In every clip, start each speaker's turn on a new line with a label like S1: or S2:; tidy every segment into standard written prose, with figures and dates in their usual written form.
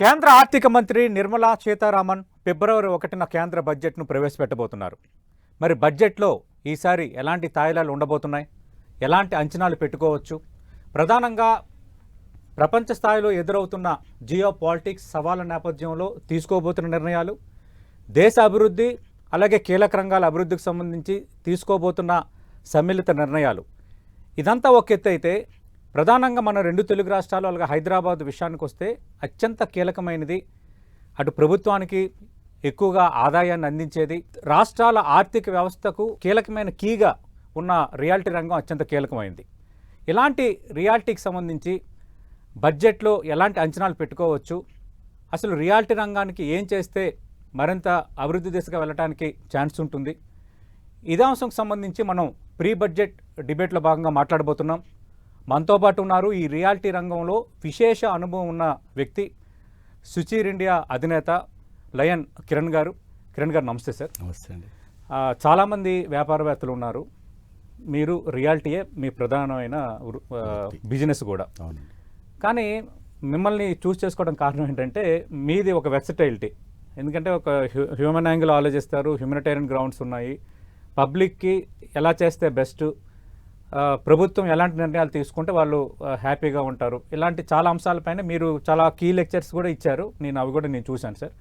S1: కేంద్ర ఆర్థిక మంత్రి నిర్మలా సీతారామన్ ఫిబ్రవరి 1న కేంద్ర బడ్జెట్ను ప్రవేశపెట్టబోతున్నారు. మరి బడ్జెట్లో ఈసారి ఎలాంటి తాయిలాలు ఉండబోతున్నాయి, ఎలాంటి అంచనాలు పెట్టుకోవచ్చు, ప్రధానంగా ప్రపంచ స్థాయిలో ఎదురవుతున్న జియో పాలిటిక్స్ సవాళ్ళ నేపథ్యంలో తీసుకోబోతున్న నిర్ణయాలు, దేశ అభివృద్ధి అలాగే కీలక రంగాల అభివృద్ధికి సంబంధించి తీసుకోబోతున్న సమ్మిళిత నిర్ణయాలు, ఇదంతా ఒక ఎత్తు అయితే ప్రధానంగా మన రెండు తెలుగు రాష్ట్రాలు అలాగే హైదరాబాద్ విషయానికి వస్తే అత్యంత కీలకమైనది, అటు ప్రభుత్వానికి ఎక్కువగా ఆదాయాన్ని అందించేది, రాష్ట్రాల ఆర్థిక వ్యవస్థకు కీలకమైన కీగా ఉన్న రియాలిటీ రంగం అత్యంత కీలకమైంది. ఇలాంటి రియాలిటీకి సంబంధించి బడ్జెట్లో ఎలాంటి అంచనాలు పెట్టుకోవచ్చు, అసలు రియాలిటీ రంగానికి ఏం చేస్తే మరింత అభివృద్ధి దిశగా వెళ్ళడానికి ఛాన్స్ ఉంటుంది, ఇదే అంశంకి సంబంధించి మనం ప్రీ బడ్జెట్ డిబేట్లో భాగంగా మాట్లాడబోతున్నాం. మనతో పాటు ఉన్నారు ఈ రియాలిటీ రంగంలో విశేష అనుభవం ఉన్న వ్యక్తి, సుచీర్ ఇండియా అధినేత లయన్ కిరణ్ గారు. కిరణ్ గారు నమస్తే సార్.
S2: నమస్తే అండి.
S1: చాలామంది వ్యాపారవేత్తలు ఉన్నారు, మీరు రియాలిటీయే మీ ప్రధానమైన బిజినెస్ కూడా. కానీ మిమ్మల్ని చూస్ చేసుకోవడం కారణం ఏంటంటే మీది ఒక వెర్సటైలిటీ. ఎందుకంటే ఒక హ్యూమన్ యాంగిల్ ఆలోచిస్తారు, హ్యూమనిటేరియన్ గ్రౌండ్స్ ఉన్నాయి, పబ్లిక్కి ఎలా చేస్తే బెస్ట్, ప్రభుత్వం ఎలాంటి నిర్ణయాలు తీసుకుంటే వాళ్ళు హ్యాపీగా ఉంటారు, ఇలాంటి చాలా అంశాలపైన మీరు చాలా కీ లెక్చర్స్ కూడా ఇచ్చారు. అవి కూడా నేను చూశాను సార్.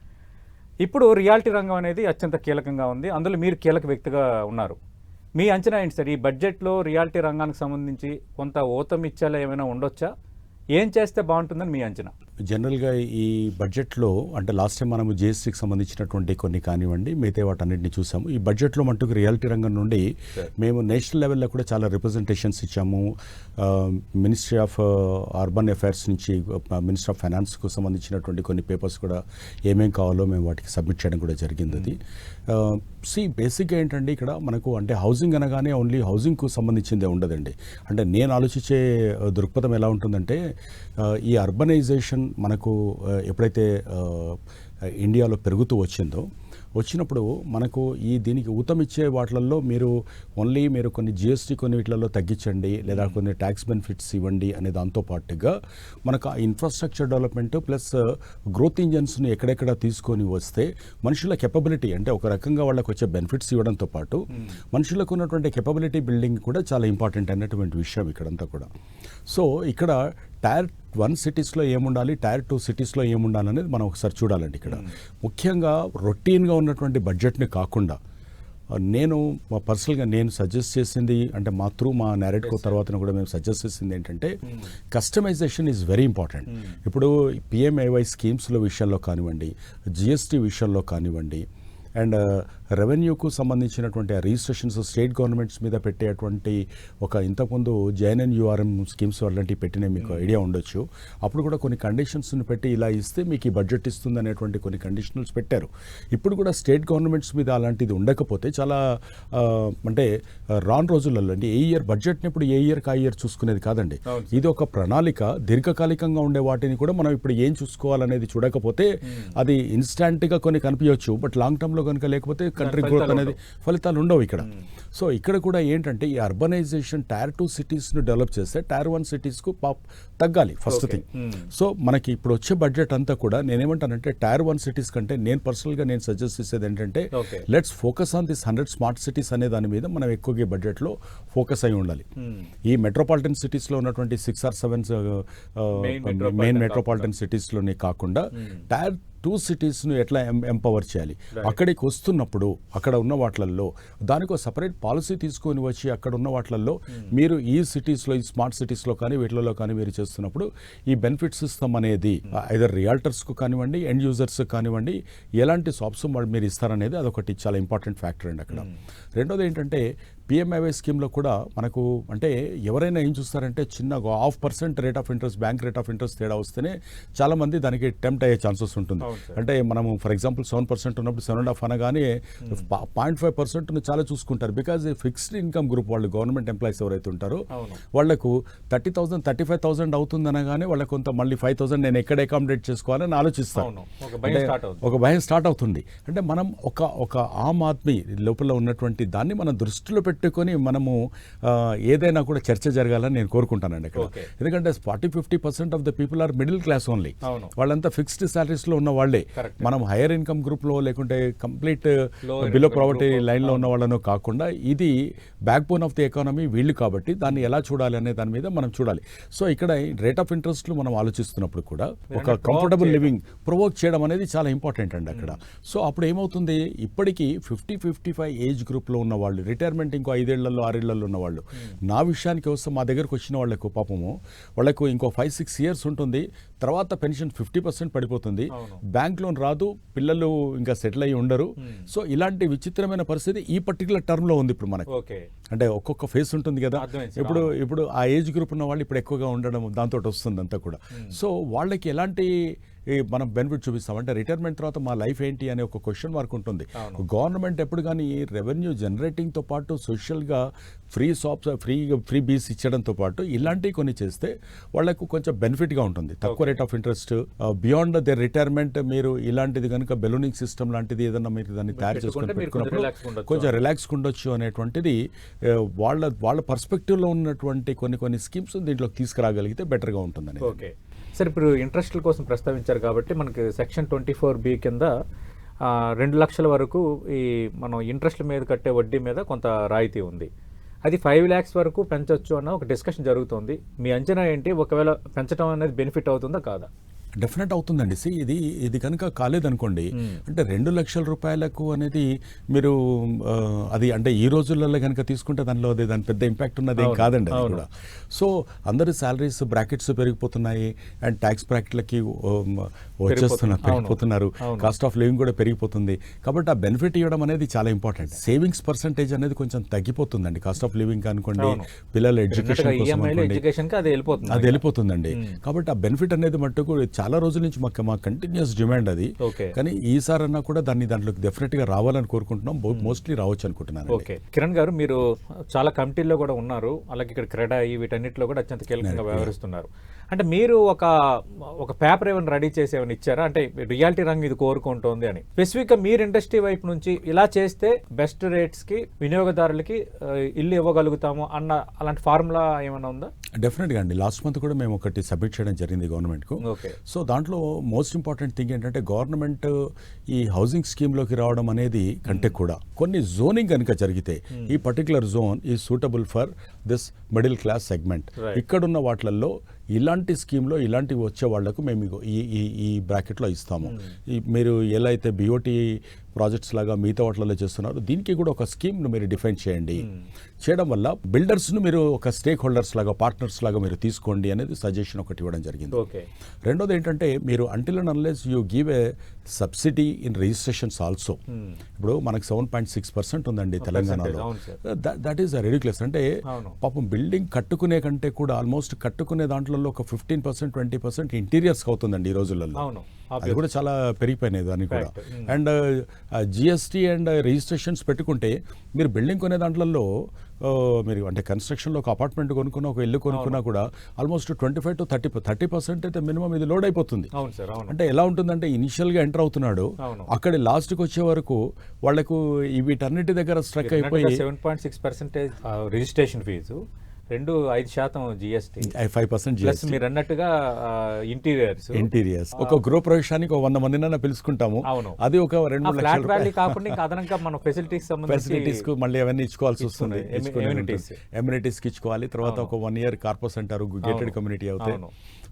S1: ఇప్పుడు రియాలిటీ రంగం అనేది అత్యంత కీలకంగా ఉంది, అందులో మీరు కీలక వ్యక్తిగా ఉన్నారు. మీ అంచనా ఏంటి సార్? ఈ బడ్జెట్లో రియాలిటీ రంగానికి సంబంధించి కొంత ఊతమిచ్చేలా ఏమైనా ఉండొచ్చా? ఏం చేస్తే బాగుంటుందని మీ అంచనా?
S2: జనరల్గా ఈ బడ్జెట్లో అంటే లాస్ట్ టైం మనము జిఎస్టీకి సంబంధించినటువంటి కొన్ని కానివ్వండి మిగతా వాటన్నింటినీ చూసాము. ఈ బడ్జెట్లో మటుకు రియాలిటీ రంగం నుండి మేము నేషనల్ లెవెల్లో కూడా చాలా రిప్రజెంటేషన్స్ ఇచ్చాము. మినిస్ట్రీ ఆఫ్ అర్బన్ అఫైర్స్ నుంచి మినిస్టర్ ఆఫ్ ఫైనాన్స్కు సంబంధించినటువంటి కొన్ని పేపర్స్ కూడా ఏమేం కావాలో మేము వాటికి సబ్మిట్ చేయడం కూడా జరిగింది. అది బేసిక్గా ఏంటంటే ఇక్కడ మనకు అంటే హౌసింగ్ అనగానే ఓన్లీ హౌసింగ్కు సంబంధించిందే ఉండదండి. అంటే నేను ఆలోచించే దృక్పథం ఎలా ఉంటుందంటే ఈ అర్బనైజేషన్ మనకు ఎప్పుడైతే ఇండియాలో పెరుగుతూ వచ్చినప్పుడు మనకు దీనికి ఊతమిచ్చే వాటిల్లో మీరు కొన్ని జిఎస్టీ కొన్ని వీటిలలో తగ్గించండి లేదా కొన్ని ట్యాక్స్ బెనిఫిట్స్ ఇవ్వండి అనే దాంతో పాటుగా మనకు ఆ ఇన్ఫ్రాస్ట్రక్చర్ డెవలప్మెంట్ ప్లస్ గ్రోత్ ఇంజన్స్ని ఎక్కడెక్కడ తీసుకొని వస్తే మనుషుల కెపబిలిటీ అంటే ఒక రకంగా వాళ్ళకి వచ్చే బెనిఫిట్స్ ఇవ్వడంతో పాటు మనుషులకు ఉన్నటువంటి కెపబిలిటీ బిల్డింగ్ కూడా చాలా ఇంపార్టెంట్ అన్నటువంటి విషయం ఇక్కడంతా కూడా. సో ఇక్కడ టైర్ 1 సిటీస్లో ఏముండాలి, టైర్ 2 సిటీస్లో ఏముండాలి అనేది మనం ఒకసారి చూడాలండి. ఇక్కడ ముఖ్యంగా రొటీన్గా ఉన్నటువంటి బడ్జెట్ని కాకుండా నేను పర్సనల్గా సజెస్ట్ చేసింది అంటే మా నేరేటివ్ తర్వాత కూడా మేము సజెస్ట్ చేసింది ఏంటంటే కస్టమైజేషన్ ఈజ్ వెరీ ఇంపార్టెంట్. ఇప్పుడు పిఎంఏవై స్కీమ్స్లో విషయంలో కానివ్వండి, జిఎస్టీ విషయంలో కానివ్వండి, అండ్ రెవెన్యూకు సంబంధించినటువంటి ఆ రిజిస్ట్రేషన్స్ స్టేట్ గవర్నమెంట్స్ మీద పెట్టేటువంటి ఒక ఇంతకుముందు జేఎన్ఎన్యూఆర్ఎం స్కీమ్స్ అలాంటివి పెట్టిన మీకు ఐడియా ఉండొచ్చు. అప్పుడు కూడా కొన్ని కండిషన్స్ని పెట్టి ఇలా ఇస్తే మీకు ఈ బడ్జెట్ ఇస్తుంది అనేటువంటి కొన్ని కండిషనల్స్ పెట్టారు. ఇప్పుడు కూడా స్టేట్ గవర్నమెంట్స్ మీద అలాంటిది ఉండకపోతే చాలా అంటే రాను రోజులలో అంటే ఏ ఇయర్ బడ్జెట్ని ఇప్పుడు ఏ ఇయర్కి ఆ ఇయర్ చూసుకునేది కాదండి. ఇది ఒక ప్రణాళిక, దీర్ఘకాలికంగా ఉండే వాటిని కూడా మనం ఇప్పుడు ఏం చూసుకోవాలనేది చూడకపోతే అది ఇన్స్టాంట్గా కొన్ని కనిపించవచ్చు, బట్ లాంగ్ టర్మ్లో కనుక లేకపోతే కంట్రీ గ్రోత్ అనేది ఫలితాలు ఉండవు ఇక్కడ. సో ఇక్కడ కూడా ఏంటంటే ఈ అర్బనైజేషన్ టైర్ 2 సిటీస్ను డెవలప్ చేస్తే టైర్ 1 సిటీస్కు తగ్గాలి ఫస్ట్ థింగ్. సో మనకి ఇప్పుడు వచ్చే బడ్జెట్ అంతా కూడా నేనేమంటానంటే టైర్ 1 సిటీస్ కంటే నేను పర్సనల్గా సజెస్ట్ చేసేది ఏంటంటే let's focus on this 100 smart cities అనే దాని మీద మనం ఎక్కువగా బడ్జెట్లో ఫోకస్ అయి ఉండాలి. ఈ మెట్రోపాలిటన్ సిటీస్లో ఉన్నటువంటి 6 or 7 మెయిన్ మెట్రోపాలిటన్ సిటీస్లోనే కాకుండా టైర్ 2 సిటీస్ను ఎట్లా ఎంపవర్ చేయాలి, అక్కడికి వస్తున్నప్పుడు అక్కడ ఉన్న వాటిల్లో దానికి సపరేట్ పాలసీ తీసుకొని వచ్చి అక్కడ ఉన్న వాటిల్లో మీరు ఈ సిటీస్లో ఈ స్మార్ట్ సిటీస్లో కానీ వీటిలలో కానీ మీరు చేస్తున్నప్పుడు ఈ బెనిఫిట్ సిస్టమ్ అనేది ఐదర్ రియాల్టర్స్కు కానివ్వండి ఎండ్ యూజర్స్కి కానివ్వండి ఎలాంటి షాప్స్ మీరు ఇస్తారనేది అదొకటి చాలా ఇంపార్టెంట్ ఫ్యాక్టర్ అండి అక్కడ. రెండోది ఏంటంటే పిఎంఐవై స్కీమ్లో కూడా మనకు అంటే ఎవరైనా ఏం చూస్తారంటే చిన్నగా 0.5% rate of interest bank rate of interest తేడా వస్తేనే చాలామంది దానికి టెంప్ట్ అయ్యే ఛాన్సెస్ ఉంటుంది. అంటే మనము ఫర్ ఎగ్జాంపుల్ 7% ఉన్నప్పుడు 7.5 అనగానే 0.5% చాలా చూసుకుంటారు. బికాజ్ ఫిక్స్డ్ ఇన్కమ్ గ్రూప్ వాళ్ళు గవర్నమెంట్ ఎంప్లాయీస్ ఎవరైతే ఉంటారో వాళ్లకు 30,000 35,000 అవుతుంది అనగానే వాళ్ళకి కొంత మళ్ళీ 5,000 నేను ఎక్కడ అకామిడేట్ చేసుకోవాలని ఆలోచిస్తాను. ఒక భయం స్టార్ట్ అవుతుంది. అంటే మనం ఒక ఆమ్ ఆద్మీ లోపల ఉన్నటువంటి దాన్ని మనం దృష్టిలో పెట్టుకొని మనము ఏదైనా కూడా చర్చ జరగాలని నేను కోరుకుంటానండి ఇక్కడ.
S1: Okay.
S2: ఎందుకంటే 40-50% of the people are middle class only.
S1: అవును.
S2: వాళ్ళంతా ఫిక్స్డ్ సాలరీస్లో ఉన్న వాళ్ళే.
S1: Correct.
S2: మనం హైయర్ ఇన్కమ్ గ్రూప్లో లేకుంటే complete
S1: Lower
S2: below
S1: income
S2: poverty
S1: group of-
S2: లైన్లో ఉన్న వాళ్ళను కాకుండా ఇది back bone of the economy వీళ్ళు కాబట్టి దాన్ని ఎలా చూడాలి అనే దాని మీద మనం చూడాలి. సో ఇక్కడ రేట్ ఆఫ్ ఇంట్రెస్ట్లు మనం ఆలోచిస్తున్నప్పుడు కూడా ఒక కంఫర్టబుల్ లివింగ్ ప్రొవోక్ చేయడం అనేది చాలా ఇంపార్టెంట్ అండి అక్కడ. సో అప్పుడు ఏమవుతుంది, ఇప్పటికీ 50-55 ఏజ్ గ్రూప్లో ఉన్న వాళ్ళు, రిటైర్మెంట్ ఇంకో 5 ఏళ్లలో 6 ఏళ్లలో ఉన్న వాళ్ళు, నా విషయానికి వస్తే మా దగ్గరకు వచ్చిన వాళ్ళకు పాపము వాళ్ళకు ఇంకో 5-6 ఇయర్స్ ఉంటుంది, తర్వాత పెన్షన్ 50% పడిపోతుంది, బ్యాంక్ లోన్ రాదు, పిల్లలు ఇంకా సెటిల్ అయ్యి ఉండరు. సో ఇలాంటి విచిత్రమైన పరిస్థితి ఈ పర్టికులర్ టర్మ్ లో ఉంది ఇప్పుడు మనకు.
S1: ఓకే.
S2: అంటే ఒక్కొక్క ఫేస్ ఉంటుంది కదా.
S1: అర్థమైంది.
S2: ఇప్పుడు ఆ ఏజ్ గ్రూప్ ఉన్న వాళ్ళు ఇప్పుడు ఎక్కువగా ఉండడం దాంతో వస్తుంది అంతా కూడా. సో వాళ్ళకి ఎలాంటి మనం బెనిఫిట్ చూపిస్తాం అంటే రిటైర్మెంట్ తర్వాత మా లైఫ్ ఏంటి అనే ఒక క్వశ్చన్ మార్క్ ఉంటుంది. గవర్నమెంట్ ఎప్పుడు కానీ రెవెన్యూ జనరేటింగ్తో పాటు సోషల్గా ఫ్రీ షాప్స్ ఫ్రీ బీస్ ఇచ్చడంతో పాటు ఇలాంటివి కొన్ని చేస్తే వాళ్ళకు కొంచెం బెనిఫిట్గా ఉంటుంది. తక్కువ rate of interest beyond the retirement మీరు ఇలాంటిది కనుక బెలూనింగ్ సిస్టమ్ లాంటిది ఏదన్నా మీరు దాన్ని తయారు చేసుకుని పెట్టుకున్నప్పుడు కొంచెం రిలాక్స్గా ఉండొచ్చు అనేటువంటిది వాళ్ళ పర్స్పెక్టివ్లో ఉన్నటువంటి కొన్ని స్కీమ్స్ దీంట్లోకి తీసుకురాగలిగితే బెటర్గా ఉంటుందని.
S1: ఓకే సార్, ఇప్పుడు ఇంట్రెస్ట్ల కోసం ప్రస్తావించారు కాబట్టి మనకి సెక్షన్ 24B కింద 2 లక్షల వరకు ఈ మనం ఇంట్రెస్ట్ల మీద కట్టే వడ్డీ మీద కొంత రాయితీ ఉంది. అది 5 lakhs వరకు పెంచవచ్చు అన్న ఒక డిస్కషన్ జరుగుతుంది. మీ అంచనా ఏంటి? ఒకవేళ పెంచడం అనేది బెనిఫిట్ అవుతుందా కాదా?
S2: డెఫినెట్ అవుతుందండి. ఇది కనుక కాలేదనుకోండి, అంటే 2 లక్షల రూపాయలకు అనేది మీరు అది అంటే ఈ రోజులలో కనుక తీసుకుంటే దాని పెద్ద ఇంపాక్ట్ ఉన్నది ఏం కాదండి అది కూడా. సో అందరి శాలరీస్ బ్రాకెట్స్ పెరిగిపోతున్నాయి అండ్ ట్యాక్స్ బ్రాకెట్లకి పెరిగిపోతున్నారు, కాస్ట్ ఆఫ్ లివింగ్ కూడా పెరిగిపోతుంది. కాబట్టి ఆ బెనిఫిట్ ఇవ్వడం అనేది చాలా ఇంపార్టెంట్. సేవింగ్స్ పర్సంటేజ్ అనేది కొంచెం తగ్గిపోతుందండి కాస్ట్ ఆఫ్ లివింగ్ అనుకోండి, పిల్లల ఎడ్యుకేషన్ అది వెళ్ళిపోతుందండి. కాబట్టి ఆ బెనిఫిట్ అనేది మట్టుకు చాలా రోజుల నుంచి మా కంటిన్యూస్ డిమాండ్ అది. కానీ ఈసారన్నా కూడా దాంట్లోకి డెఫినెట్ గా రావాలని కోరుకుంటున్నాం. మోస్ట్లీ రావచ్చు అనుకుంటున్నాను.
S1: ఓకే, కిరణ్ గారు మీరు చాలా కమిటీల్లో కూడా ఉన్నారు, అలాగే ఇక్కడ క్రెడా వీటన్నిటిలో కూడా అత్యంత కీలకంగా వ్యవహరిస్తున్నారు. అంటే మీరు ఒక పేపర్ ఏమైనా రెడీ చేసి ఏమైనా ఇచ్చారా? అంటే రియాలిటీ రంగం ఇది కోరుకుంటోంది అని స్పెసిఫిక్ గా మీరు ఇండస్ట్రీ వైపు నుంచి ఇలా చేస్తే బెస్ట్ రేట్స్ కి వినియోగదారులకి ఇల్లు ఇవ్వగలుగుతాము అన్న అలాంటి ఫార్ములా ఏమైనా ఉందా?
S2: డెఫినెట్ గా అండి. లాస్ట్ మంత్ కూడా మేము ఒకటి సబ్మిట్ చేయడం జరిగింది గవర్నమెంట్ కు. సో దాంట్లో మోస్ట్ ఇంపార్టెంట్ థింగ్ ఏంటంటే గవర్నమెంట్ ఈ హౌసింగ్ స్కీమ్ లోకి రావడం అనేది కంటే కూడా కొన్ని జోనింగ్ కనుక జరిగితే ఈ పర్టికులర్ జోన్ ఈ suitable for this middle class segment, ఇక్కడున్న వాటిల్లో ఇలాంటి స్కీమ్లో ఇలాంటివి వచ్చే వాళ్లకు మేము ఈ బ్రాకెట్లో ఇస్తాము. మీరు ఎలా అయితే బిఓటీ ప్రాజెక్ట్స్ లాగా మిగతా వాటిలలో చేస్తున్నారు, దీనికి కూడా ఒక స్కీమ్ను మీరు డిఫైన్ చేయండి. చేయడం వల్ల బిల్డర్స్ను మీరు ఒక స్టేక్ హోల్డర్స్ లాగా పార్ట్నర్స్ లాగా మీరు తీసుకోండి అనేది సజెషన్ ఒకటి ఇవ్వడం జరిగింది. రెండోది ఏంటంటే మీరు until and unless you give a subsidy in registrations also. ఇప్పుడు మనకు 7.6% ఉందండి తెలంగాణలో. That is ridiculous. అంటే పాపం బిల్డింగ్ కట్టుకునే కంటే కూడా ఆల్మోస్ట్ కట్టుకునే దాంట్లో ఒక 15% 20% ఇంటీరియర్స్ అవుతుందండి ఈ రోజులలో. అది కూడా చాలా పెరిగిపోయినాయి దాన్ని కూడా. అండ్ జిఎస్టీ అండ్ రిజిస్ట్రేషన్స్ పెట్టుకుంటే మీరు బిల్డింగ్ కొనే దాంట్లో మీరు అంటే కన్స్ట్రక్షన్లో ఒక అపార్ట్మెంట్ కొనుక్కున్నా ఒక ఇల్లు కొనుక్కున్నా కూడా ఆల్మోస్ట్ 25 to 30% అయితే మినిమం ఇది లోడ్ అయిపోతుంది. అంటే ఎలా ఉంటుందంటే ఇనిషియల్గా ఎంటర్ అవుతున్నాడు, అక్కడ లాస్ట్కి వచ్చే వరకు వాళ్లకు వీటన్నిటి దగ్గర స్ట్రక్ అయిపోయి
S1: 7.6% రిజిస్ట్రేషన్ ఫీజు, 5% జిఎస్టీ,
S2: 5% జిఎస్టీ,
S1: మీరు అన్నట్టుగా ఇంటీరియర్స్
S2: ఒక గృహ ప్రవేశానికి 100 మందినైనా పిలుచుకుంటాము. అది ఒక 2-3 లక్షలు
S1: కాకుండా ఇంకా అదనంగా మనం ఫెసిలిటీస్
S2: కు మళ్ళీ అవన్నీ ఇచ్చుకోవాల్సి వస్తుంది. ఎమ్యూనిటీస్ కి ఇచ్చుకోవాలి. తర్వాత ఒక 1 year కార్పస్ అంటారు, గేటెడ్ కమ్యూనిటీ అవుతాయి.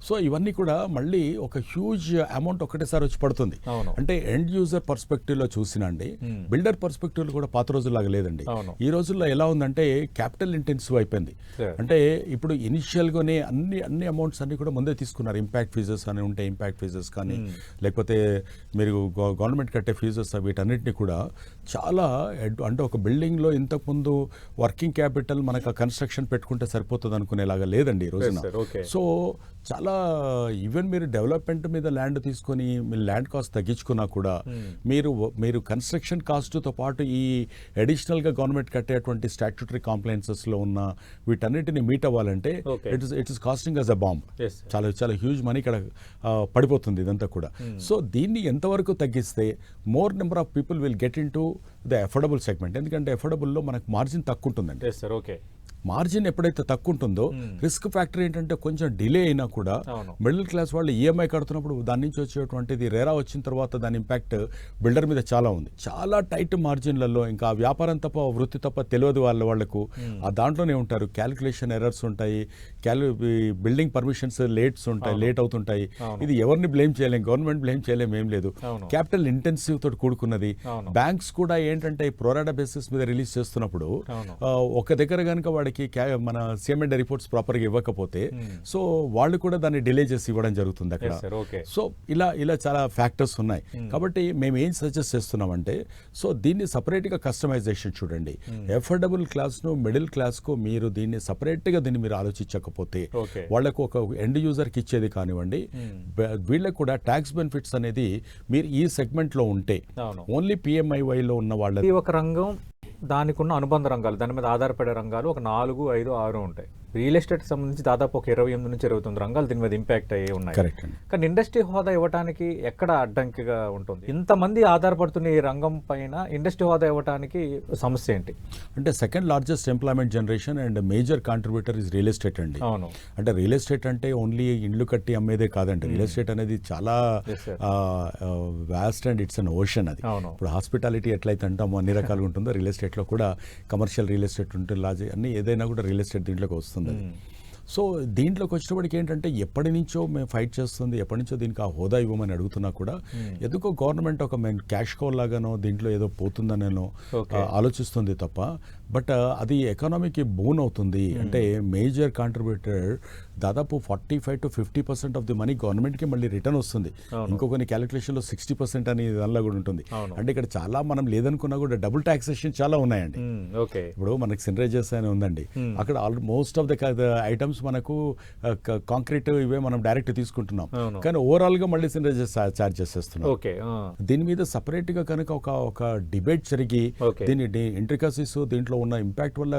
S2: సో ఇవన్నీ కూడా మళ్ళీ ఒక హ్యూజ్ అమౌంట్ ఒకటేసారి వచ్చి పడుతుంది. అంటే ఎండ్ యూజర్ పర్స్పెక్టివ్ లో చూసినండి, బిల్డర్ పర్స్పెక్టివ్ లో కూడా పాత రోజుల్లాగా లేదండి. ఈ రోజుల్లో ఎలా ఉందంటే క్యాపిటల్ ఇంటెన్సివ్ అయిపోయింది. అంటే ఇప్పుడు ఇనిషియల్ గానే అన్ని అమౌంట్స్ అన్ని కూడా ముందే తీసుకున్నారు. ఇంపాక్ట్ ఫీజెస్ అని ఉంటాయి, ఇంపాక్ట్ ఫీజెస్ కానీ లేకపోతే మీరు గవర్నమెంట్ కట్టే ఫీజెస్ వీటన్నిటిని కూడా చాలా అంటే ఒక బిల్డింగ్ లో ఇంతకు ముందు వర్కింగ్ క్యాపిటల్ మనకు కన్స్ట్రక్షన్ పెట్టుకుంటే సరిపోతుంది అనుకునేలాగా లేదండి ఈ రోజున. సో చాలా ఈవెన్ మీరు డెవలప్మెంట్ మీద ల్యాండ్ తీసుకొని మీరు ల్యాండ్ కాస్ట్ తగ్గించుకున్నా కూడా మీరు కన్స్ట్రక్షన్ కాస్ట్తో పాటు ఈ అడిషనల్గా గవర్నమెంట్ కట్టేటువంటి స్టాట్యూటరీ కాంప్లైన్సెస్లో ఉన్న వీటన్నిటిని మీట్ అవ్వాలంటే it is costing us a bomb. చాలా చాలా హ్యూజ్ మనీ ఇక్కడ పడిపోతుంది ఇదంతా కూడా. సో దీన్ని ఎంతవరకు తగ్గిస్తే more number of people will get in to the affordable segment. ఎందుకంటే అఫోర్డబుల్లో మనకు మార్జిన్ తక్కువ ఉంటుందండి. మార్జిన్ ఎప్పుడైతే తక్కువ ఉంటుందో రిస్క్ ఫ్యాక్టర్ ఏంటంటే కొంచెం డిలే అయినా కూడా మిడిల్ క్లాస్ వాళ్ళు ఈఎంఐ కడుతున్నప్పుడు దాని నుంచి వచ్చేటువంటిది రేరా వచ్చిన తర్వాత దాని ఇంపాక్ట్ బిల్డర్ మీద చాలా ఉంది. చాలా టైట్ మార్జిన్లలో ఇంకా వ్యాపారం తప్ప వృత్తి తప్ప తెలియదు వాళ్లకు ఆ దాంట్లోనే ఉంటారు. క్యాలిక్యులేషన్ ఎర్రర్స్ ఉంటాయి, బిల్డింగ్ పర్మిషన్స్ లేట్ అవుతుంటాయి. ఇది ఎవరిని బ్లేమ్ చేయలేం, గవర్నమెంట్ బ్లేమ్ చేయలేం, ఏం లేదు. క్యాపిటల్ ఇంటెన్సివ్ తోటి కూడుకున్నది. బ్యాంక్స్ కూడా ఏంటంటే ప్రోరాడా బేసిస్ మీద రిలీజ్ చేస్తున్నప్పుడు ఒక దగ్గర కనుక వాడికి మన సిఎంఎండ్ రిపోర్ట్స్ ప్రాపర్గా ఇవ్వకపోతే సో వాళ్ళు కూడా దాన్ని డిలే చేసి ఇవ్వడం జరుగుతుంది అక్కడ. సో ఇలా చాలా ఫ్యాక్టర్స్ ఉన్నాయి. కాబట్టి మేము ఏం సజెస్ట్ చేస్తున్నామంటే సో దీన్ని సపరేట్గా కస్టమైజేషన్ చూడండి. అఫోర్డబుల్ క్లాస్ను మిడిల్ క్లాస్కు మీరు దీన్ని సపరేట్గా మీరు ఆలోచించకపోతే వాళ్ళకు ఒక ఎండ్ యూజర్కి ఇచ్చేది కానివ్వండి, వీళ్ళకు కూడా ట్యాక్స్ బెనిఫిట్స్ అనేది మీరు ఈ సెగ్మెంట్లో ఉంటే ఓన్లీ పిఎంఐవైలో ఉన్న వాళ్ళ
S1: ఒక రంగం దానికి ఉన్న అనుబంధ రంగాలు, దాని మీద ఆధారపడే రంగాలు ఒక 4, 5, 6 ఉంటాయి. రియల్ ఎస్టేట్ సంబంధించి దాదాపు ఒక 28 నుంచి 29 రంగాలు దీని మీద ఇంపాక్ట్ అయ్యి ఉన్నాయి. కానీ ఇండస్ట్రీ హోదా ఇవ్వడానికి ఎక్కడ అడ్డంకిగా ఉంటుంది? ఇంతమంది ఆధారపడుతున్న ఈ రంగం పైన ఇండస్ట్రీ హోదా ఇవ్వడానికి సమస్య ఏంటి?
S2: అంటే second largest employment generation and major contributor is real estate అండి.
S1: అవును.
S2: అంటే రియల్ ఎస్టేట్ అంటే ఓన్లీ ఇండ్లు కట్టి అమ్మేదే కాదండి. రియల్ ఎస్టేట్ అనేది చాలా vast and it's an ocean. అది ఇప్పుడు హాస్పిటాలిటీ ఎట్లయితే అంటామో అన్ని రకాలుగా ఉంటుందో రియల్ ఎస్టేట్ లో కూడా కమర్షియల్ రియల్ ఎస్టేట్ ఉంటుంది, లాజ్ అన్ని ఏదైనా కూడా రియల్ ఎస్టేట్ దీంట్లోకి వస్తుంది. సో దీంట్లోకి వచ్చేటప్పటికి ఏంటంటే ఎప్పటి నుంచో మేము ఫైట్ చేస్తుంది, ఎప్పటి నుంచో దీనికి ఆ హోదా ఇవ్వమని అడుగుతున్నా కూడా ఎందుకో గవర్నమెంట్ ఒక క్యాష్ కౌ లాగానో దీంట్లో ఏదో పోతుందనేనో ఆలోచిస్తుంది తప్ప బట్ అది ఎకానమీకి బూన్ అవుతుంది. అంటే మేజర్ కాంట్రిబ్యూటర్ దాదాపు 45 to 50% ఆఫ్ ది మనీ గవర్నమెంట్కి మళ్ళీ రిటర్న్ వస్తుంది. ఇంకో కొన్ని క్యాలిక్యులేషన్లో 60% అని దానిలో కూడా ఉంటుంది. అంటే ఇక్కడ చాలా మనం లేదనుకున్నా కూడా డబుల్ టాక్సేషన్ చాలా ఉన్నాయండి. ఇప్పుడు మనకి సినరేజెస్ అని ఉందండి, అక్కడ మోస్ట్ ఆఫ్ ద ఐటమ్స్ మనకు కాంక్రీట్ ఇవే మనం డైరెక్ట్ తీసుకుంటున్నాం, కానీ ఓవరాల్ గా మళ్ళీ సినరేజెస్ చార్జ్ చేసేస్తున్నాం. దీని మీద సపరేట్ గా కనుక ఒక డిబేట్ జరిగి దీని ఇంట్రికసీస్ దీంట్లో ఉన్న ఇంపాక్ట్ వల్ల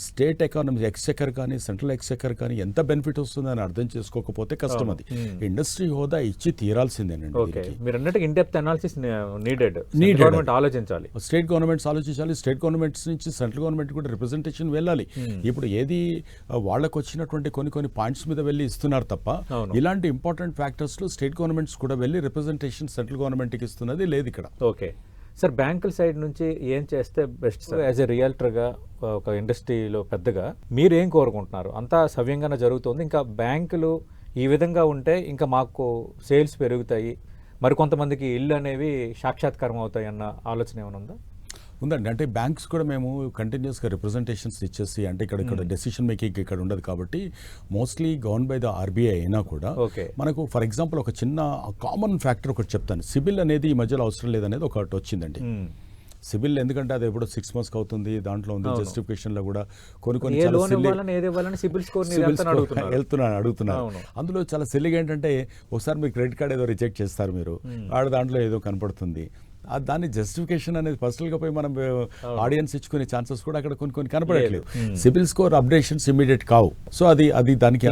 S2: స్టేట్ ఎకానమీ ఎక్స్చెకర్ కానీ సెంట్రల్ ఎక్స్చెకర్ కానీ ఎంత బెనిఫిట్ వస్తుందని అర్థం చేసుకోకపోతే కష్టం. అది ఇండస్ట్రీ హోదా ఇచ్చి తీరాల్సిందేనండి.
S1: ఆలోచించాలి,
S2: స్టేట్ గవర్నమెంట్స్ ఆలోచించాలి, స్టేట్ గవర్నమెంట్స్ నుంచి సెంట్రల్ గవర్నమెంట్ కూడా రిప్రజెంటేషన్ వెళ్ళాలి. ఇప్పుడు ఏది వాళ్ళకు వచ్చినటువంటి కొన్ని పాయింట్స్ మీద వెళ్ళి ఇస్తున్నారు తప్ప ఇలాంటి ఇంపార్టెంట్ ఫ్యాక్టర్స్ లో స్టేట్ గవర్నమెంట్స్ కూడా వెళ్ళి రిప్రజెంటేషన్ సెంట్రల్ గవర్నమెంట్ కి ఇస్తున్నది లేదు ఇక్కడ.
S1: ఓకే సార్, బ్యాంకుల సైడ్ నుంచి ఏం చేస్తే బెస్ట్ సార్? యాజ్ ఎ రియల్టర్గా ఒక ఇండస్ట్రీలో పెద్దగా మీరు ఏం కోరుకుంటున్నారు? అంతా సవ్యంగానే జరుగుతుంది, ఇంకా బ్యాంకులు ఈ విధంగా ఉంటే ఇంకా మాకు సేల్స్ పెరుగుతాయి, మరికొంతమందికి ఇల్లు అనేవి సాక్షాత్కారం అవుతాయి అన్న ఆలోచన ఏమైనా ఉందా?
S2: ఉందండి. అంటే బ్యాంక్స్ కూడా మేము కంటిన్యూస్గా రిప్రజెంటేషన్స్ ఇచ్చేసి అంటే ఇక్కడ డెసిషన్ మేకింగ్ ఇక్కడ ఉండదు కాబట్టి mostly govern by the RBI అయినా కూడా మనకు ఫర్ ఎగ్జాంపుల్ ఒక చిన్న కామన్ ఫ్యాక్టర్ ఒకటి చెప్తాను. సిబిల్ అనేది ఈ మధ్యలో అవసరం లేదనేది ఒకటి వచ్చిందండి. సిబిల్ ఎందుకంటే అది ఎప్పుడో 6 months అవుతుంది, దాంట్లో ఉంది జస్టిఫికేషన్ లో కూడా కొన్ని అడుగుతున్నారు. అందులో చాలా సిల్లిగా ఏంటంటే ఒకసారి మీ క్రెడిట్ కార్డ్ ఏదో రిజెక్ట్ చేస్తారు, మీరు దాంట్లో ఏదో కనపడుతుంది, దాన్ని జస్టిఫికేషన్ అనేది పర్సనల్ గా పోయి మనం ఆడియన్స్ ఇచ్చుకునే ఛాన్సెస్ కూడా అక్కడ కొన్ని కనపడట్లేదు. సిబిల్ స్కోర్ అప్డేషన్స్ ఇమీడియట్ కావు. సో అది దానికి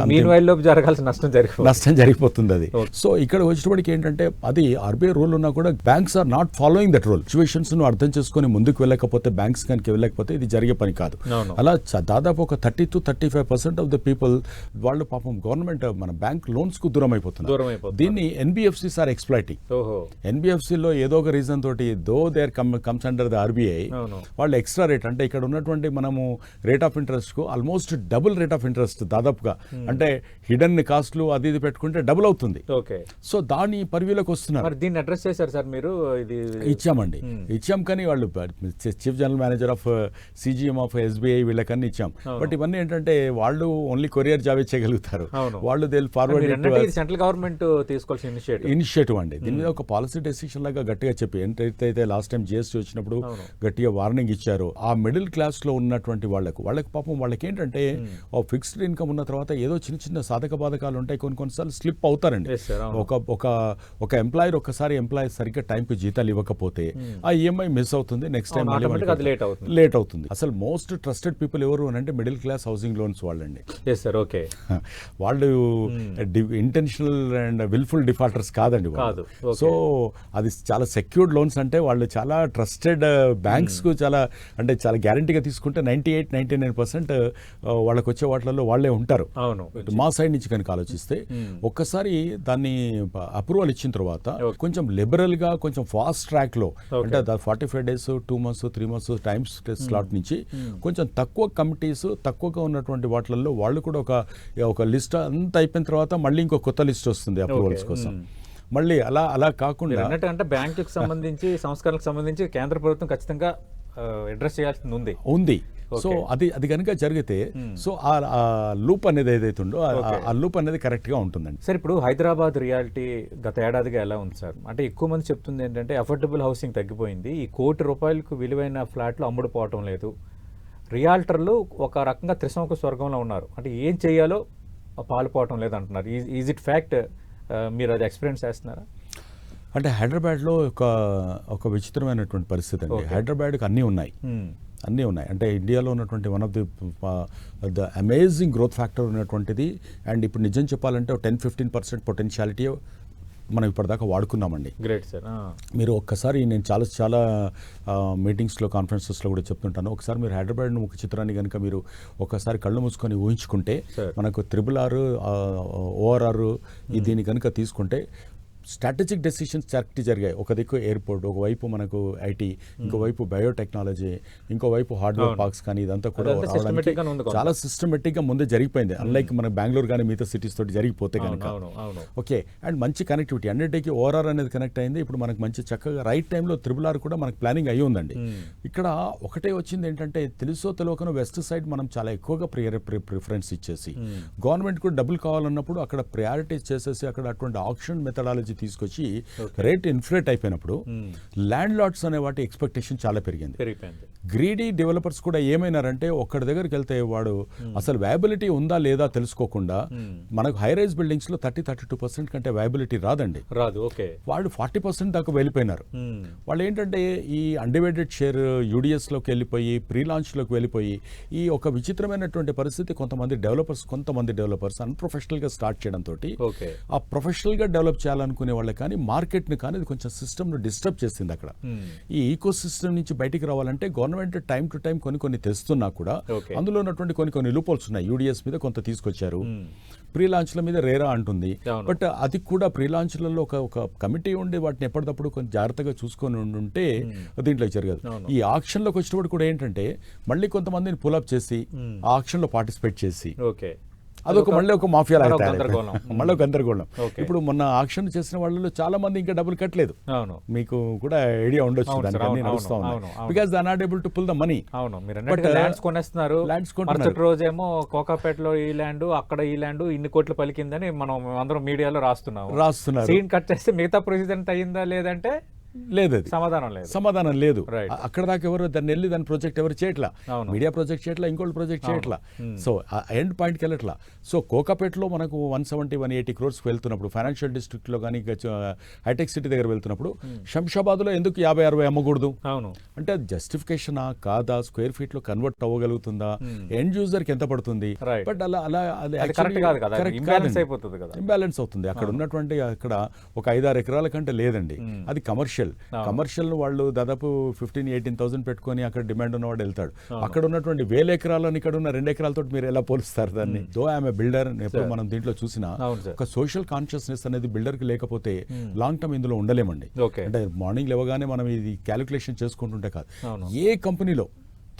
S2: నష్టం జరిగిపోతుంది అది. సో ఇక్కడ వచ్చేటప్పటికి ఏంటంటే అది ఆర్బీఐ రూల్ ఉన్నా కూడా banks are not following that rule. Situations ను అర్థం చేసుకుని ముందుకు వెళ్ళకపోతే, బ్యాంక్స్ కనుక వెళ్ళకపోతే ఇది జరిగే పని కాదు. అలా దాదాపు ఒక 30 to 35% ఆఫ్ ద పీపుల్ వాళ్ళు పాపం గవర్నమెంట్ మన బ్యాంక్ లోన్స్ కు దూరం అయిపోతున్నారు. దీన్ని ఎన్బిఎఫ్సిస్ ఆర్ ఎక్స్ప్లాయిటింగ్. ఎన్బిఎఫ్సిలో ఏదో ఒక రీజన్ తోటి though there comes under the RBI, వాళ్ళు ఎక్స్ట్రా రేట్ అంటే ఇక్కడ ఉన్నటువంటి మనము రేట్ ఆఫ్ ఇంట్రెస్ట్ కు almost double rate of interest దాదాపుగా, అంటే హిడెన్ కాస్ట్లు అది ఇది పెట్టుకుంటే డబుల్ అవుతుంది. సో దాని పరివిలోకి వస్తున్నారు.
S1: దీన్ని అడ్రస్ చేశారు సార్ మీరు?
S2: ఇచ్చాం కానీ వాళ్ళు chief general manager of CGM of SBI వీళ్ళకన్నీ ఇచ్చాం. బట్ ఇవన్నీ ఏంటంటే వాళ్ళు ఓన్లీ కొరియర్ జాబ్ ఇచ్చేయగలుగుతారు. వాళ్ళు దే ఫార్వర్డ్
S1: సెంట్రల్ గవర్నమెంట్ తీసుకోవాల్సిన
S2: ఇనిషియేటివ్ అండి. దీని మీద ఒక పాలసీ డెసిషన్ లాగా గట్టిగా చెప్పి అయితే లాస్ట్ టైం జిఎస్టీ వచ్చినప్పుడు
S1: అవును.
S2: గట్టిగా వార్నింగ్ ఇచ్చారు. ఆ మిడిల్ క్లాస్ లో ఉన్నటువంటి వాళ్ళకి పాపం వాళ్ళకి ఏంటంటే ఫిక్స్డ్ ఇన్కమ్ ఉన్న తర్వాత ఏదో చిన్న చిన్న సాధక బాధకాలు ఉంటాయి, కొన్నిసార్లు స్లిప్ అవుతారండి.
S1: Yes, sir, అవును.
S2: ఒక ఎంప్లాయర్ ఎంప్లాయర్ సరిగ్గా టైంకి జీతాలు ఇవ్వకపోతే ఆ ఈఎంఐ మిస్ అవుతుంది, నెక్స్ట్ టైం
S1: అవును, automatic అది late అవుతుంది.
S2: లేట్ అవుతుంది. అసలు మోస్ట్ ట్రస్టెడ్ పీపుల్ ఎవరు అని అంటే మిడిల్ క్లాస్ హౌసింగ్ లోన్స్ వాళ్ళండి.
S1: Yes sir, okay.
S2: వాళ్ళు ఇంటెన్షనల్ అండ్ విల్ఫుల్ డిఫాల్టర్స్ కాదండి
S1: కాదు, okay.
S2: సో అది చాలా సెక్యూర్డ్ లోన్స్, అంటే వాళ్ళు చాలా ట్రస్టెడ్ బ్యాంక్స్ కు చాలా గ్యారంటీగా తీసుకుంటే 98-99% వాళ్ళకి వచ్చే వాటిలలో వాళ్ళే ఉంటారు.
S1: అవును.
S2: మా సైడ్ నుంచి కనుక ఆలోచిస్తే ఒక్కసారి దాన్ని అప్రూవల్ ఇచ్చిన తర్వాత కొంచెం లిబరల్ గా కొంచెం ఫాస్ట్ ట్రాక్ లో అంటే 45 days 2 months 3 months times slot నుంచి కొంచెం తక్కువ కమిటీస్ తక్కువగా ఉన్నటువంటి వాటిలలో వాళ్ళు కూడా ఒక లిస్ట్ అంతా అయిపోయిన తర్వాత మళ్ళీ ఇంకో కొత్త లిస్ట్ వస్తుంది అప్రూవల్స్ కోసం. మళ్ళీ అలా కాకుండా
S1: అంటే బ్యాంకులకు సంబంధించి సంస్కరణకు సంబంధించి కేంద్ర ప్రభుత్వం ఖచ్చితంగా అడ్రస్ చేయాల్సింది ఉంది.
S2: సో అది కనుక జరిగితే సో ఆ లూప్ అనేది ఏదైతే ఉందో ఆ లూప్ అనేది కరెక్ట్ గా ఉంటుందండి.
S1: సార్, ఇప్పుడు హైదరాబాద్ రియాలిటీ గత ఏడాదిగా ఎలా ఉంది సార్? అంటే ఎక్కువ మంది చెప్తుంది ఏంటంటే అఫోర్డబుల్ హౌసింగ్ తగ్గిపోయింది, ఈ ₹1 కోటి విలువైన ఫ్లాట్లు అమ్ముడుపోవటం లేదు, రియాల్టర్లు ఒక రకంగా త్రిశంకు స్వర్గంలో ఉన్నారు, అంటే ఏం చేయాలో పాలుపోవటం లేదు అంటున్నారు. Is it fact? మీరు అది ఎక్స్పీరియన్స్ చేస్తున్నారా?
S2: అంటే హైదరాబాద్లో ఒక విచిత్రమైనటువంటి పరిస్థితి అండి. హైదరాబాద్కి అన్నీ ఉన్నాయి. అంటే ఇండియాలో ఉన్నటువంటి one of the amazing growth factor ఉన్నటువంటిది. అండ్ ఇప్పుడు నిజం చెప్పాలంటే 10-15% పొటెన్షియాలిటీ మనం ఇప్పటిదాకా వాడుకున్నామండి.
S1: Great sir.
S2: మీరు ఒక్కసారి నేను చాలా మీటింగ్స్లో కాన్ఫరెన్సెస్లో కూడా చెప్తుంటాను, ఒకసారి మీరు హైదరాబాద్ ముఖ చిత్రాన్ని కనుక మీరు ఒకసారి కళ్ళు మూసుకొని ఊహించుకుంటే మనకు RRR ORR దీన్ని కనుక తీసుకుంటే స్ట్రాటజిక్ డెసిషన్స్ కరెక్ట్ జరిగాయి. ఒక దిక్కు ఎయిర్పోర్ట్, ఒకవైపు మనకు ఐటీ, ఇంకోవైపు బయోటెక్నాలజీ, ఇంకోవైపు హార్డ్వేర్ పార్క్స్ కానీ ఇదంతా కూడా చాలా సిస్టమేటిక్ గా ముందే జరిగిపోయింది. అన్లైక్ మన బెంగళూరు కానీ మిగతా సిటీస్ తోటి జరిగిపోతే కనుక. ఓకే, అండ్ మంచి కనెక్టివిటీ అన్నిటికీ ఓఆర్ఆర్ అనేది కనెక్ట్ అయింది. ఇప్పుడు మనకు మంచి చక్కగా రైట్ టైంలో RRR కూడా మనకు ప్లానింగ్ అయ్యి ఉందండి. ఇక్కడ ఒకటే వచ్చింది ఏంటంటే తెలుసో తెలియకనో వెస్ట్ సైడ్ మనం చాలా ఎక్కువగా ప్రిఫరెన్స్ ఇచ్చేసి గవర్నమెంట్ కూడా డబ్బులు కావాలన్నప్పుడు అక్కడ ప్రయారిటీస్ చేసేసి అక్కడ అటువంటి ఆక్షన్ మెథడాలజీ తీసుకొచ్చి రేట్ ఇన్ఫ్లేట్ అయిపోయినప్పుడు ల్యాండ్ లార్డ్స్ అనే వాటి ఎక్స్పెక్టేషన్ చాలా పెరిగింది. గ్రీడీ డెవలపర్స్ కూడా ఏమైనారంటే ఒక్కడి దగ్గరికి వెళ్తే వాడు అసలు వయబిలిటీ ఉందా లేదా తెలుసుకోకుండా మనకు హై రైజ్ బిల్డింగ్స్ లో 30-32% కంటే వయబిలిటీ రాదండి. వాళ్ళు 40% దాకా వెళ్ళిపోయినారు. వాళ్ళు ఏంటంటే ఈ అన్డివైడెడ్ షేర్ యూడిఎస్ లోకి వెళ్ళిపోయి ప్రీ లాంచ్ లోకి వెళ్ళిపోయి ఈ ఒక విచిత్రమైనటువంటి పరిస్థితి కొంతమంది డెవలపర్స్ అన్ప్రొఫెషనల్ గా స్టార్ట్ చేయడం తోటి ఆ ప్రొఫెషనల్ గా డెవలప్ చేయాలనుకునే వాళ్ళకి కానీ మార్కెట్ ని కానీ కొంచెం సిస్టమ్ ను డిస్టర్బ్ చేసింది. అక్కడ ఈ ఈకో సిస్టమ్ నుంచి బయటికి రావాలంటే గవర్నమెంట్ టైం టు టైం కొన్ని తెస్తున్నా కూడా అందులో ఉన్నటువంటి కొన్ని లూపోల్స్ ఉన్నాయి. యూడిఎస్ మీద కొంత తీసుకొచ్చారు, ప్రీ లాంచ్ల మీద రేరా అంటుంది. బట్ అది కూడా ప్రీ లాంచ్లలో ఒక కమిటీ ఉండి వాటిని ఎప్పటికప్పుడు కొంచెం జాగ్రత్తగా చూసుకొని ఉంటే దీంట్లో జరగదు. ఈ ఆక్షన్ లోకి వచ్చినప్పుడు కూడా ఏంటంటే మళ్ళీ కొంతమందిని పుల్అప్ చేసి ఆ ఆక్షన్ లో పార్టిసిపేట్ చేసి మళ్ళీ ఒక మాఫియా మళ్ళీ గందరగోళం. ఇప్పుడు మొన్న ఆక్షన్ చేసిన వాళ్ళలో చాలా మంది ఇంకా డబ్బులు కట్టలేదు. మీకు కూడా ఐడియా ఉండొచ్చు, దానికి నడుస్తా ఉన్నాయి. Because they are not able to pull the money.
S1: Lands కొనేస్తున్నారు. రోజేమో కోకాపేటలో ఈ ల్యాండ్, అక్కడ ఈ ల్యాండ్ ఇన్ని కోట్లు పలికిందని మనం అందరం మీడియాలో రాస్తున్నారు. సీన్ కట్ చేస్తే మిగతా ప్రొసీజర్ అయ్యిందా లేదంటే
S2: లేదు, సమాధానం లేదు. అక్కడ దాకా ఎవరు దాని ప్రాజెక్ట్ ఎవరు చేయట్లా, మీడియా ప్రాజెక్ట్ చేయట్లా, ఇంకోటి ప్రాజెక్ట్ చేయట్లా. సో ఎండ్ పాయింట్కి వెళ్ళట్లా. సో కోకాపేటలో మనకు 170-180 crores వెళ్తున్నప్పుడు ఫైనాన్షియల్ డిస్ట్రిక్ట్ లో కానీ హైటెక్ సిటీ దగ్గర వెళ్తున్నప్పుడు శంషాబాద్ లో ఎందుకు 50-60 అమ్మకూడదు అంటే జస్టిఫికేషనా కాదా, స్క్వేర్ ఫీట్ లో కన్వర్ట్ అవ్వగలుగుతుందా, ఎండ్ యూజర్ కి ఎంత పడుతుంది? బట్ అలా ఇంబ్యాలెన్స్ అవుతుంది. అక్కడ ఉన్నటువంటి అక్కడ ఒక 5-6 ఎకరాల కంటే లేదండి, అది కమర్షియల్ వాళ్ళు దాదాపు 15,000-18,000 పెట్టుకొని అక్కడ డిమాండ్ ఉన్నవాడు వెళ్తాడు. అక్కడ ఉన్నటువంటి 1000 ఎకరాలను ఇక్కడ ఉన్న 2 ఎకరాలతో మీరు ఎలా పోలుస్తారు దాన్ని? దో ఐఎమ్ ఏ బిల్డర్, ఎప్పుడు మనం దీంట్లో చూసినా ఒక సోషల్ కాన్షియస్నెస్ అనేది బిల్డర్ కి లేకపోతే లాంగ్ టర్మ్ ఇందులో ఉండలేమండి. అంటే మార్నింగ్ లేవగానే మనం ఇది క్యాలిక్యులేషన్ చేసుకుంటుంటే కాదు, ఏ కంపెనీలో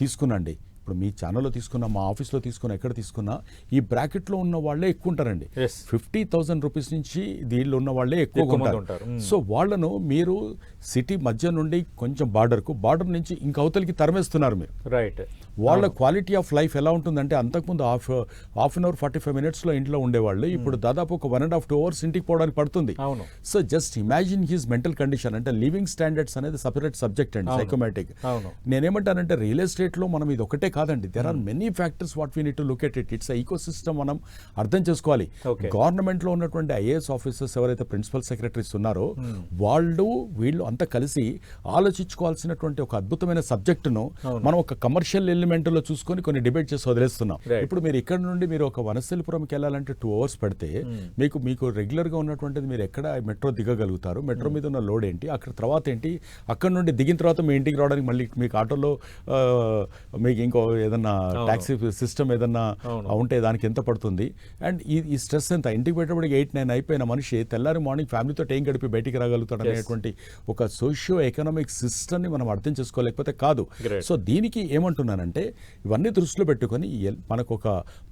S2: తీసుకునండి ఇప్పుడు మీ ఛానల్లో తీసుకున్నా, మా ఆఫీస్లో తీసుకున్నా, ఎక్కడ తీసుకున్నా ఈ బ్రాకెట్లో ఉన్న వాళ్ళే ఎక్కువ ఉంటారండి. 50,000 రూపీస్ నుంచి దీనిలో ఉన్న వాళ్ళే ఎక్కువ ఉంటారు. సో వాళ్ళను మీరు సిటీ మధ్య నుండి కొంచెం బార్డర్ నుంచి ఇంకా అవతలికి తరిమేస్తున్నారు మీరు.
S1: రైట్.
S2: వాళ్ళ క్వాలిటీ ఆఫ్ లైఫ్ ఎలా ఉంటుందంటే, అంతకుముందు హాఫ్ అన్ అవర్ 45 మినిట్స్లో ఇంట్లో ఉండేవాళ్ళు ఇప్పుడు దాదాపు ఒక 1.5 to 2 hours ఇంటికి పోవడానికి పడుతుంది. So just imagine his mental condition. అంటే లివింగ్ స్టాండర్డ్స్ అనేది సపరేట్ సబ్జెక్ట్ అండి, సైకోమాటిక్. నేనేమంటానంటే రియల్ ఎస్టేట్లో మనం ఇది ఒకటే కాదండి, there are many factors what we need to look at it. It's ecosystem, మనం అర్థం చేసుకోవాలి. గవర్నమెంట్లో ఉన్నటువంటి ఐఏఎస్ ఆఫీసర్స్ ఎవరైతే ప్రిన్సిపల్ సెక్రటరీస్ ఉన్నారో వీళ్ళు అంతా కలిసి ఆలోచించుకోవాల్సినటువంటి ఒక అద్భుతమైన సబ్జెక్టును మనం ఒక కమర్షియల్ ఎలిమెంట్ లో చూసుకొని కొన్ని డిబేట్ చేసి వదిలేస్తున్నాం. ఇప్పుడు మీరు ఇక్కడ నుండి మీరు ఒక వనస్థలిపురంకి వెళ్ళాలంటే 2 hours పడితే మీకు రెగ్యులర్ గా ఉన్నటువంటిది మీరు ఎక్కడ మెట్రో దిగగలుగుతారు, మెట్రో మీద ఉన్న లోడ్ ఏంటి, అక్కడ తర్వాత ఏంటి, అక్కడ నుండి దిగిన తర్వాత మీ ఇంటికి రావడానికి మళ్ళీ మీకు ఆటోలో మీకు ఇంకో ఏదన్నా టాక్సీ సిస్టమ్ ఏదన్నా ఉంటే దానికి ఎంత పడుతుంది, అండ్ ఈ స్ట్రెస్ ఎంత, ఇంటికి పెట్టేప్పటికి 8-9 అయిపోయిన మనిషి తెల్లారి మార్నింగ్ ఫ్యామిలీతో టైం గడిపి బయటికి రాగలుగుతాడు అనేటువంటి ఒక సోషియో ఎకనామిక్ సిస్టమ్ ని మనం అర్థం చేసుకోలేకపోతే కాదు. సో దీనికి ఏమంటున్నానంటే, ఇవన్నీ దృష్టిలో పెట్టుకొని మనకు ఒక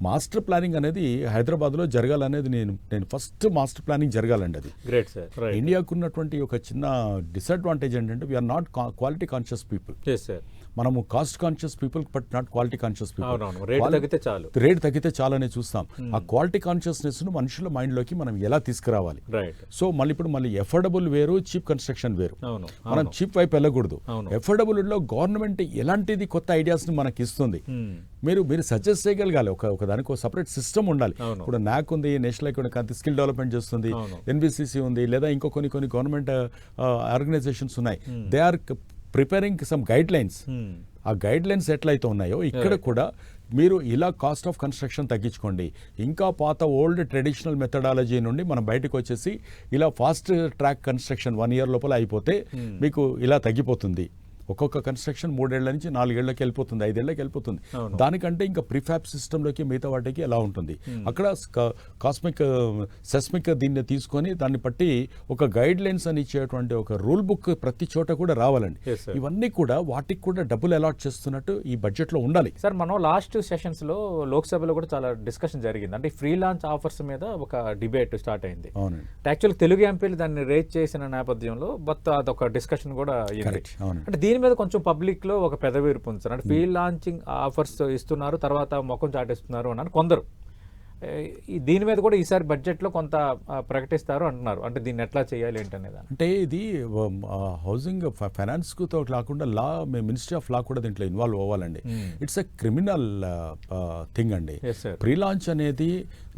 S2: మాస్టర్ ప్లానింగ్ అనేది హైదరాబాద్లో జరగాలనేది నేను ఫస్ట్ మాస్టర్ ప్లానింగ్ జరగాలండి. అది
S1: గ్రేట్ సార్.
S2: ఇండియాకు ఉన్నటువంటి ఒక చిన్న డిసడ్వాంటేజ్ ఏంటంటే we are not quality conscious people. మనము cost conscious people but not quality conscious people. Rate తగ్గితే చాలని చూస్తాం. ఆ క్వాలిటీ కాన్షియస్నెస్ ను మనుషుల మైండ్ లోకి మనం ఎలా తీసుకురావాలి. సో మళ్ళీ ఎఫోర్డబుల్ వేరు, చీప్ కన్స్ట్రక్షన్ వేరు. మనం చీప్ వైపు వెళ్ళకూడదు. ఎఫోర్డబుల్ లో గవర్నమెంట్ ఎలాంటిది కొత్త ఐడియాస్ ని మనకి ఇస్తుంది, మీరు సజెస్ట్ చేయగలగాలి. ఒక దానికి ఒక సపరేట్ సిస్టమ్ ఉండాలి. ఇప్పుడు నాక్ ఉంది, నేషనల్ ఎకనామిక్ స్కిల్ డెవలప్మెంట్ చేస్తుంది, ఎన్బిసిసి ఉంది, లేదా ఇంకో కొన్ని గవర్నమెంట్ ఆర్గనైజేషన్స్ ఉన్నాయి. They are preparing some guidelines. ఆ గైడ్ లైన్స్ ఎట్లయితే ఉన్నాయో ఇక్కడ కూడా మీరు ఇలా కాస్ట్ ఆఫ్ కన్స్ట్రక్షన్ తగ్గించుకోండి, ఇంకా పాత ఓల్డ్ ట్రెడిషనల్ మెథడాలజీ నుండి మనం బయటకు వచ్చేసి ఇలా ఫాస్ట్ ట్రాక్ కన్స్ట్రక్షన్ 1 year లోపల అయిపోతే మీకు ఇలా తగ్గిపోతుంది. ఒక్కొక్క కన్స్ట్రక్షన్ 3 ఏళ్ల నుంచి 4 ఏళ్లకి వెళ్ళిపోతుంది, 5 ఏళ్లకి వెళ్ళిపోతుంది. దానికంటే ఇంకా ప్రిఫాబ్ సిస్టంలోకి మిగతా వాటికి ఎలా ఉంటుంది, అక్కడ కాస్మిక్ సెస్మిక్ దీన్ని తీసుకొని దాన్ని బట్టి ఒక గైడ్ లైన్స్ అని ఇచ్చేటువంటి ఒక రూల్ బుక్ ప్రతి చోట కూడా రావాలండి. ఇవన్నీ కూడా వాటికి కూడా డబ్బులు అలాట్ చేస్తున్నట్టు ఈ బడ్జెట్ లో ఉండాలి.
S1: సార్, మనం లాస్ట్ సెషన్స్ లో లోక్సభలో కూడా చాలా డిస్కషన్ జరిగింది. అంటే ఫ్రీ లాంచ్ ఆఫర్స్ మీద ఒక డిబేట్ స్టార్ట్ అయింది. యాక్చువల్ తెలుగు ఎంపీలు దాన్ని రేజ్ చేసిన నేపథ్యంలో అదొక డిస్కషన్ కూడా అయింది. అంటే దీని మీద కొంచెం పబ్లిక్ లో ఒక పెదవిరుపు ఉంది సార్. అంటే ఫీల్డ్ లాంచింగ్ ఆఫర్స్ ఇస్తున్నారు, తర్వాత ముఖం చాటేస్తున్నారు అన్నారు కొందరు. దీని మీద కూడా ఈసారి బడ్జెట్ లో కొంత ప్రకటిస్తారు అంటున్నారు. అంటే దీన్ని ఎట్లా చేయాలి ఏంటనేది. అంటే
S2: ఇది హౌసింగ్ ఫైనాన్స్ తో కాకుండా మినిస్ట్రీ ఆఫ్ లా కూడా దీంట్లో ఇన్వాల్వ్ అవ్వాలండి. ఇట్స్ ఎ క్రిమినల్ థింగ్ అండి. ప్రీ లాంచ్ అనేది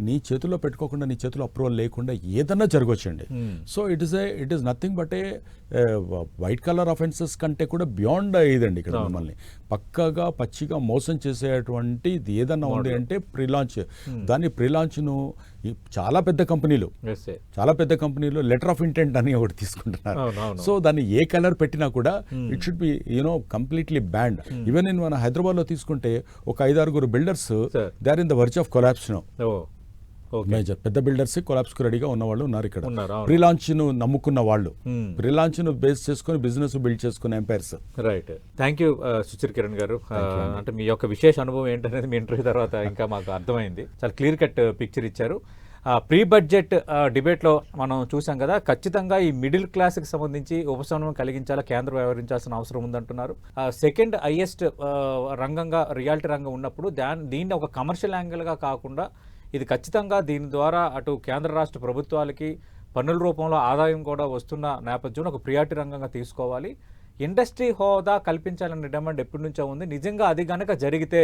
S2: నీ చేతిలో పెట్టుకోకుండా, నీ చేతిలో అప్రూవల్ లేకుండా ఏదన్నా జరగవచ్చండి. So it is nothing but a white colour offences కంటే కూడా బియాండ్ ఇదండి. ఇక్కడ మిమ్మల్ని పక్కగా పచ్చిగా మోసం చేసేటువంటి ఏదన్నా ఉంది అంటే ప్రీ లాంచ్. దాన్ని ప్రీ లాంచ్ ను చాలా పెద్ద కంపెనీలు లెటర్ ఆఫ్ ఇంటెంట్ అని ఒకటి తీసుకుంటున్నారు. సో దాన్ని ఏ కలర్ పెట్టినా కూడా it should be completely banned. Even మన హైదరాబాద్ లో తీసుకుంటే ఒక 5-6 builders they are in the verge of collapse now. Major పెద్ద బిల్డర్స్ కొలాప్స్ కు రెడీగా ఉన్న వాళ్ళు ఉన్నారు ఇక్కడ. ప్రీ లాంచ్ ను నమ్ముకున్న వాళ్ళు, ప్రీ లాంచ్ ను బేస్ చేసుకుని బిజినెస్ బిల్డ్ చేసుకున్న empires.
S1: Right. Thank you Suchir Kiran garu. అంటే మీ యొక్క విశేష అనుభవం ఏంటనేది మీ ఇంటర్వ్యూ తర్వాత ఇంకా మాకు అర్థమైంది. చాలా క్లియర్ కట్ పిక్చర్ ఇచ్చారు. ప్రీ బడ్జెట్ డిబేట్లో మనం చూసాం కదా, ఖచ్చితంగా ఈ మిడిల్ క్లాస్కి సంబంధించి ఉపశమనం కలిగించాలా కేంద్రం వ్యవహరించాల్సిన అవసరం ఉందంటున్నారు. సెకండ్ హైయెస్ట్ రంగంగా రియాలిటీ రంగం ఉన్నప్పుడు దీన్ని ఒక కమర్షియల్ యాంగిల్గా కాకుండా ఇది ఖచ్చితంగా దీని ద్వారా అటు కేంద్ర రాష్ట్ర ప్రభుత్వాలకి పన్నుల రూపంలో ఆదాయం కూడా వస్తున్న నేపథ్యంలో ఒక ప్రియారిటీ రంగంగా తీసుకోవాలి. ఇండస్ట్రీ హోదా కల్పించాలనే డిమాండ్ ఎప్పటి నుంచో ఉంది. నిజంగా అది కనుక జరిగితే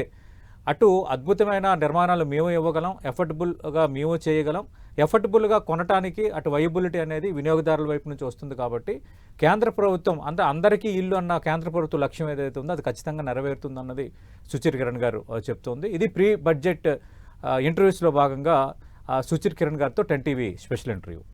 S1: అటు అద్భుతమైన నిర్మాణాలు మేము ఇవ్వగలం, ఎఫర్డబుల్గా మేము చేయగలం, ఎఫర్డబుల్గా కొనటానికి అటు వైబిలిటీ అనేది వినియోగదారుల వైపు నుంచి వస్తుంది. కాబట్టి కేంద్ర ప్రభుత్వం అందరికీ ఇల్లు అన్న కేంద్ర ప్రభుత్వ లక్ష్యం ఏదైతే ఉందో అది ఖచ్చితంగా నెరవేరుతుంది అన్నది సుచిర్ కిరణ్ గారు చెప్తోంది. ఇది ప్రీ బడ్జెట్ ఇంటర్వ్యూస్లో భాగంగా సుచిర్ కిరణ్ గారితో 10 TV స్పెషల్ ఇంటర్వ్యూ.